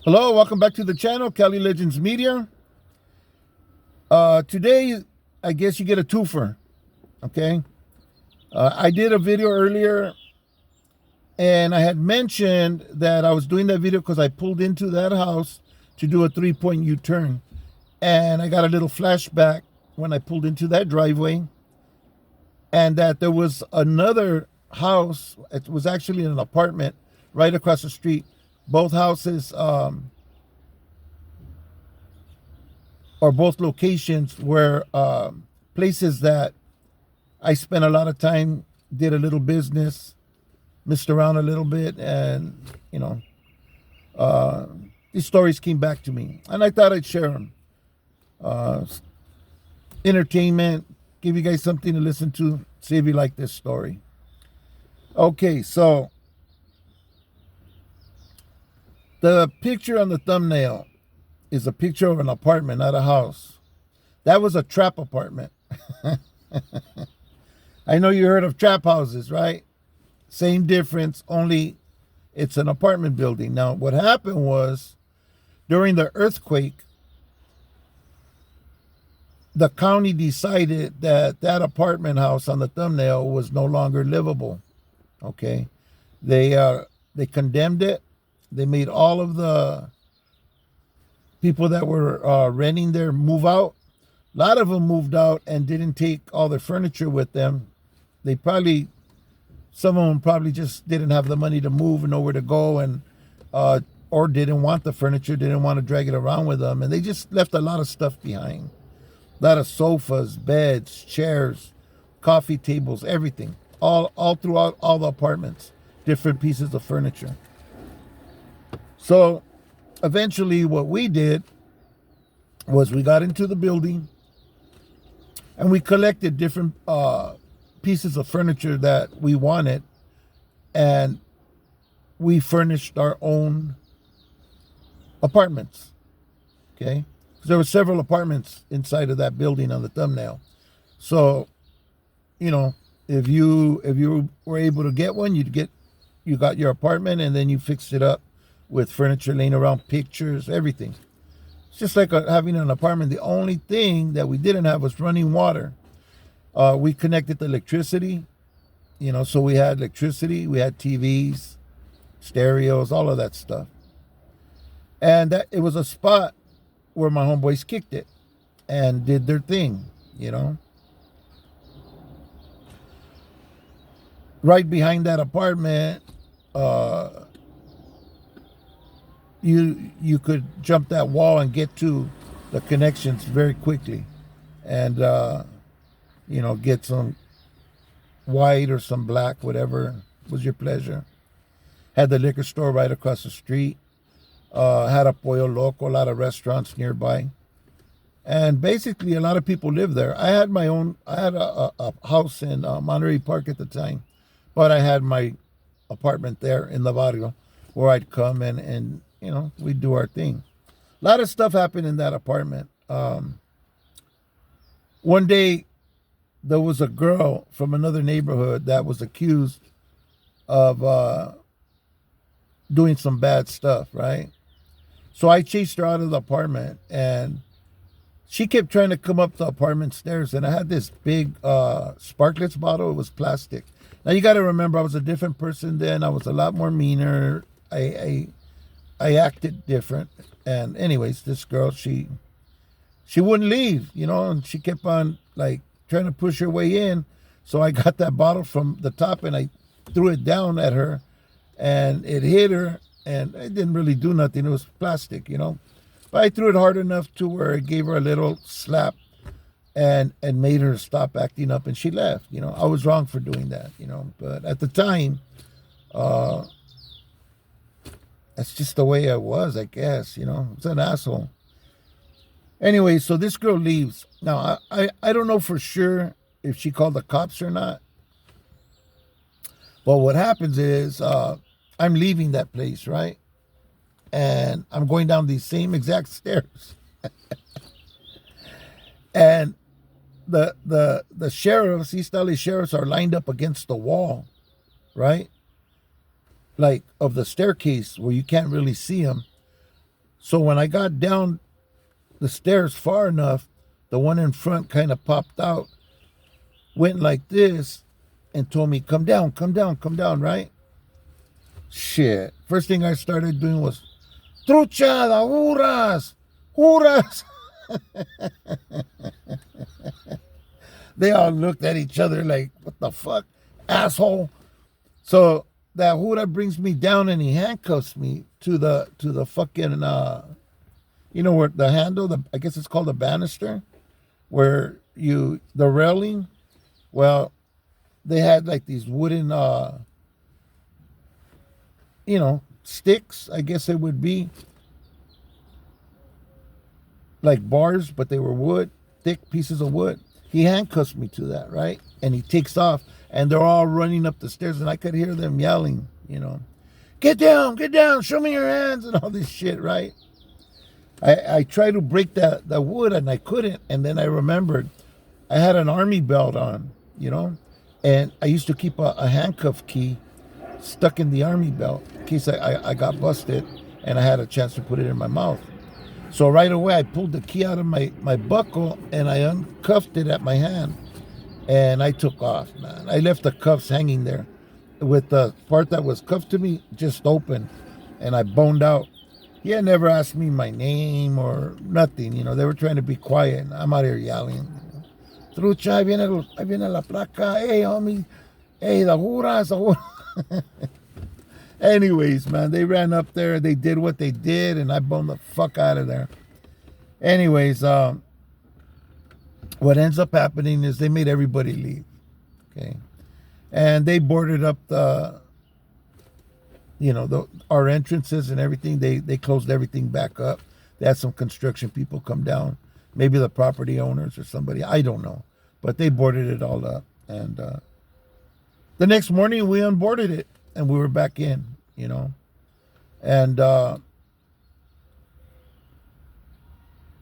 Hello, welcome back to the channel, Cali Legends Media. Today, I guess you get a twofer, okay? I did a video earlier, and I had mentioned that I was doing that video because I pulled into that house to do a 3-point U-turn. And I got a little flashback when I pulled into that driveway, and that there was another house. It was actually an apartment right across the street. Both houses, or both locations, were places that I spent a lot of time, did a little business, messed around a little bit, and these stories came back to me, and I thought I'd share them. Entertainment, give you guys something to listen to, see if you like this story. Okay, so the picture on the thumbnail is a picture of an apartment, not a house. That was a trap apartment. I know you heard of trap houses, right? Same difference, only it's an apartment building. Now, what happened was, during the earthquake, the county decided that that apartment house on the thumbnail was no longer livable. Okay, they condemned it. They made all of the people that were renting there move out. A lot of them moved out and didn't take all their furniture with them. Some of them probably just didn't have the money to move and nowhere to go, and or didn't want the furniture, didn't want to drag it around with them, and they just left a lot of stuff behind. A lot of sofas, beds, chairs, coffee tables, everything, all throughout all the apartments, different pieces of furniture. So eventually what we did was we got into the building and we collected different pieces of furniture that we wanted, and we furnished our own apartments. Okay, because there were several apartments inside of that building on the thumbnail. So, if you were able to get one, you got your apartment, and then you fixed it up with furniture laying around, pictures, everything. It's just like having an apartment. The only thing that we didn't have was running water. We connected the electricity, so we had electricity, we had TVs, stereos, all of that stuff. And it was a spot where my homeboys kicked it and did their thing, Right behind that apartment, you could jump that wall and get to the connections very quickly, and get some white or some black, whatever was your pleasure. Had the liquor store right across the street. Had a Pollo Loco, a lot of restaurants nearby, and basically a lot of people lived there. I had a house in Monterey Park at the time, but I had my apartment there in the barrio, where I'd come and we'd do our thing. A lot of stuff happened in that apartment. One day, there was a girl from another neighborhood that was accused of doing some bad stuff, right? So I chased her out of the apartment, and she kept trying to come up the apartment stairs, and I had this big Sparklets bottle. It was plastic. Now you got to remember, I was a different person then. I was a lot more meaner. I acted different. And anyways, this girl, she wouldn't leave, and she kept on trying to push her way in. So I got that bottle from the top and I threw it down at her, and it hit her, and it didn't really do nothing. It was plastic, But I threw it hard enough to where it gave her a little slap and made her stop acting up, and she left. I was wrong for doing that, but at the time, that's just the way I was, I guess, I was an asshole. Anyway, so this girl leaves. Now, I don't know for sure if she called the cops or not. But what happens is, I'm leaving that place, right? And I'm going down these same exact stairs. And the sheriffs, East LA sheriffs, are lined up against the wall, right? Of the staircase where you can't really see them. So when I got down the stairs far enough, the one in front kind of popped out, went like this, and told me, come down, come down, come down, right? Shit. First thing I started doing was, truchada, huras, huras. They all looked at each other like, what the fuck, asshole. So that hura brings me down and he handcuffs me to the fucking you know where the handle, I guess it's called a banister, where the railing. Well, they had like these wooden you know, sticks, I guess it would be, like bars, but they were wood, thick pieces of wood. He handcuffs me to that, right? And he takes off, and they're all running up the stairs, and I could hear them yelling, you know, get down, show me your hands, and all this shit, right? I tried to break the wood, and I couldn't, and then I remembered I had an army belt on, you know, and I used to keep a handcuff key stuck in the army belt in case I got busted and I had a chance to put it in my mouth. So right away I pulled the key out of my buckle and I uncuffed it at my hand and I took off, man. I left the cuffs hanging there with the part that was cuffed to me just open, and I boned out. He had never asked me my name or nothing, you know. They were trying to be quiet, and I'm out here yelling, trucha, ahí viene la placa, hey homie, hey, the juras, the juras. Anyways, man, they ran up there, they did what they did, and I boned the fuck out of there. Anyways, what ends up happening is they made everybody leave, okay? And they boarded up our entrances and everything. They closed everything back up. They had some construction people come down, maybe the property owners or somebody, I don't know. But they boarded it all up. And the next morning we unboarded it and we were back in, you know. And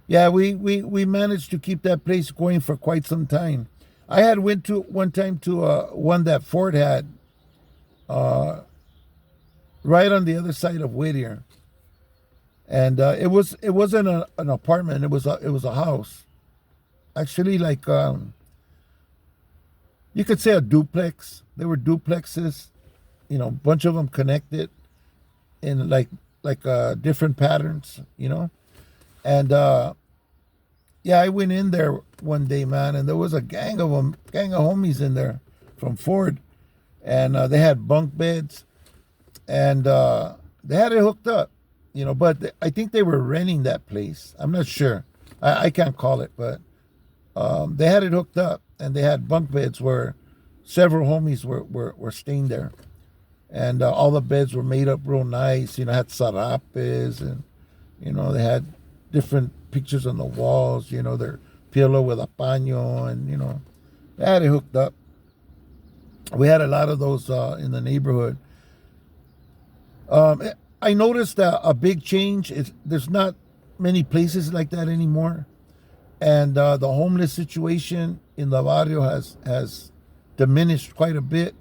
yeah, we managed to keep that place going for quite some time. I had went to one time to one that Ford had right on the other side of Whittier, and it wasn't an apartment. It was a house, actually, like you could say a duplex. They were duplexes, you know, a bunch of them connected in like different patterns, you know, and yeah, I went in there one day, man, and there was a gang of homies in there from Ford, and they had bunk beds, and they had it hooked up, you know, but I think they were renting that place. I'm not sure. I can't call it, but they had it hooked up, and they had bunk beds where several homies were staying there, and all the beds were made up real nice, you know, had sarapes, and, you know, they had different pictures on the walls, you know, their pillow with a paño, and, you know, they had it hooked up. We had a lot of those in the neighborhood. I noticed that a big change is there's not many places like that anymore, and the homeless situation in the barrio has diminished quite a bit.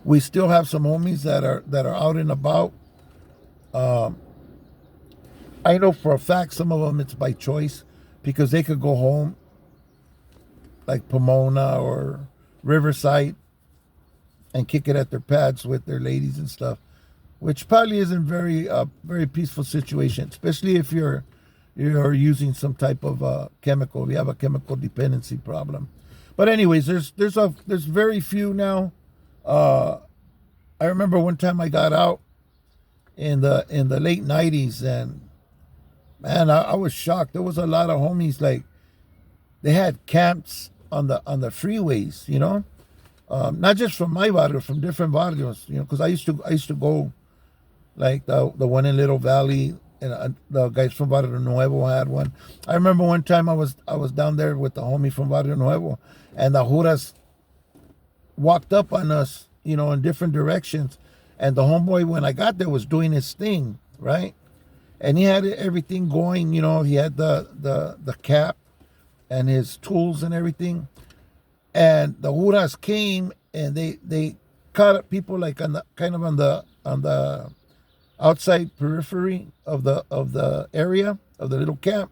We still have some homies that are out and about. I know for a fact some of them it's by choice because they could go home, like Pomona or Riverside, and kick it at their pads with their ladies and stuff, which probably isn't very peaceful situation, especially if you're using some type of chemical. If you have a chemical dependency problem. But anyways, there's very few now. I remember one time I got out in the late 90s, and man, I was shocked. There was a lot of homies, like they had camps on the freeways, you know, not just from my barrio, from different barrios, you know, because I used to go, like the one in Little Valley, and the guys from Barrio Nuevo had one. I remember one time I was down there with the homie from Barrio Nuevo, and the juras walked up on us, you know, in different directions, and the homeboy, when I got there, was doing his thing, right? And he had everything going, you know, he had the cap and his tools and everything. And the juras came and they caught up people like on the outside periphery of the area of the little camp,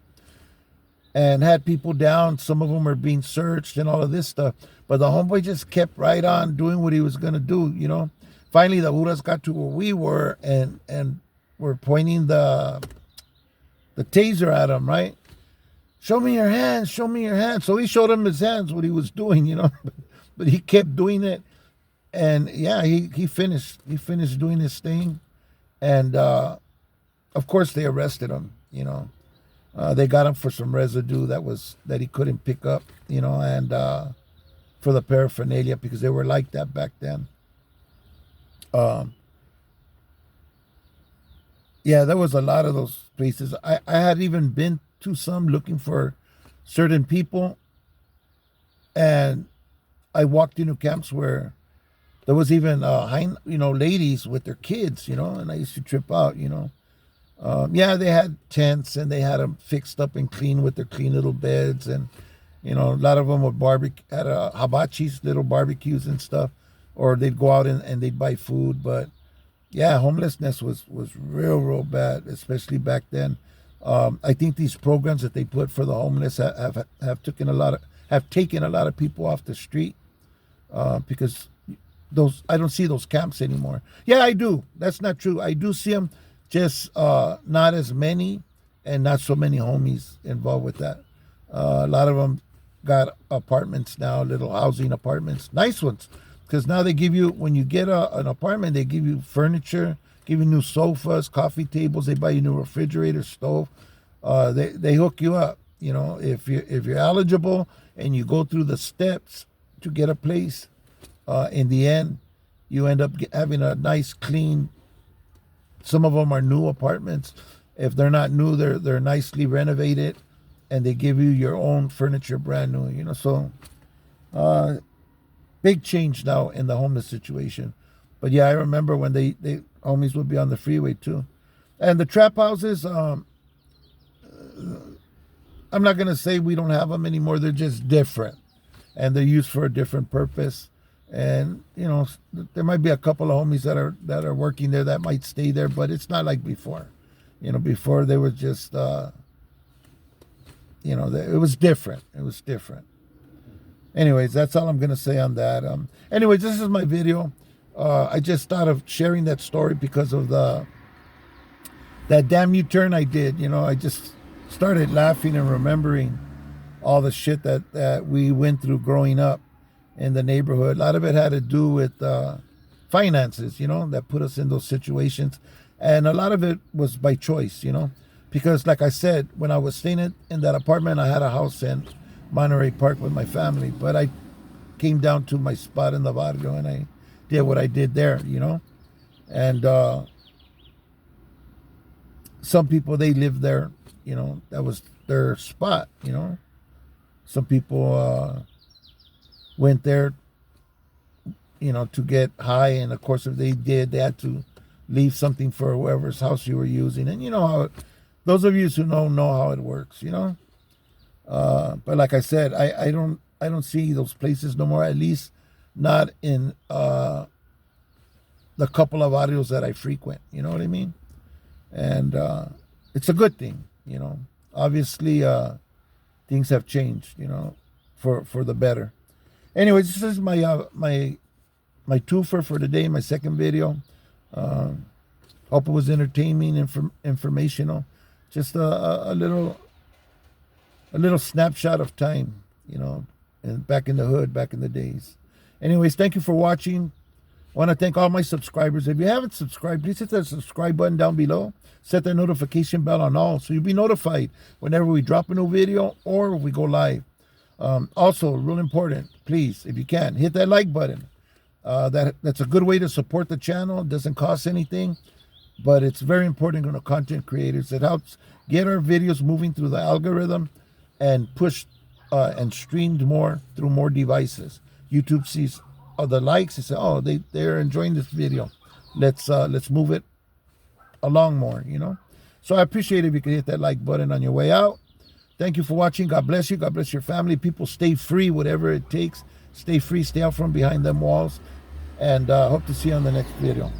and had people down. Some of them are being searched and all of this stuff. But the homeboy just kept right on doing what he was gonna do. Finally, the Huras got to where we were, and were pointing the taser at him. Right? Show me your hands. Show me your hands. So he showed him his hands, what he was doing. But he kept doing it, and yeah, he finished. He finished doing his thing, and of course they arrested him. They got him for some residue that he couldn't pick up, and for the paraphernalia, because they were like that back then. Yeah, there was a lot of those places. I had even been to some looking for certain people, and I walked into camps where there was even ladies with their kids, and I used to trip out. Yeah, they had tents, and they had them fixed up and clean with their clean little beds, and a lot of them would had hibachis, little barbecues and stuff, or they'd go out and they'd buy food. But yeah, homelessness was real bad, especially back then. I think these programs that they put for the homeless have taken a lot of people off the street, because I don't see those camps anymore. Yeah, I do. That's not true. I do see them, just not as many, and not so many homies involved with that. A lot of them got apartments now, little housing apartments, nice ones, because now they give you, when you get an apartment, they give you furniture, give you new sofas, coffee tables, they buy you new refrigerator, stove. They hook you up. If you're eligible and you go through the steps to get a place, in the end, you end up having a nice, clean. Some of them are new apartments. If they're not new, they're nicely renovated, and they give you your own furniture, brand new. So big change now in the homeless situation. But yeah, I remember when they homies would be on the freeway too, and the trap houses. I'm not gonna say we don't have them anymore. They're just different, and they're used for a different purpose. And there might be a couple of homies that are working there that might stay there, but it's not like before. Before they were just, it was different. It was different. Anyways, that's all I'm gonna say on that. Anyways, this is my video. I just thought of sharing that story because of that damn U-turn I did. I just started laughing and remembering all the shit that we went through growing up in the neighborhood. A lot of it had to do with finances, that put us in those situations. And a lot of it was by choice, because like I said, when I was staying in that apartment, I had a house in Monterey Park with my family, but I came down to my spot in the barrio and I did what I did there, and some people, they lived there, that was their spot, some people went there, to get high, and of course if they did, they had to leave something for whoever's house you were using. And how those of you who know how it works, but like I said, I don't see those places no more, at least not in the couple of barrios that I frequent, you know what I mean? And it's a good thing, obviously things have changed, for the better. Anyways, this is my my twofer for today, my second video. Hope it was entertaining, informational, just a little snapshot of time, and back in the hood, back in the days. Anyways, thank you for watching. I want to thank all my subscribers. If you haven't subscribed, please hit that subscribe button down below. Set that notification bell on all, so you'll be notified whenever we drop a new video or if we go live. Also, real important, please, if you can, hit that like button. That's a good way to support the channel. It doesn't cost anything, but it's very important to content creators. It helps get our videos moving through the algorithm and pushed and streamed more through more devices. YouTube sees the likes and say, oh, they're enjoying this video. Let's move it along more, So I appreciate it if you could hit that like button on your way out. Thank you for watching. God bless you. God bless your family. People, stay free, whatever it takes. Stay free. Stay out from behind them walls. And hope to see you on the next video.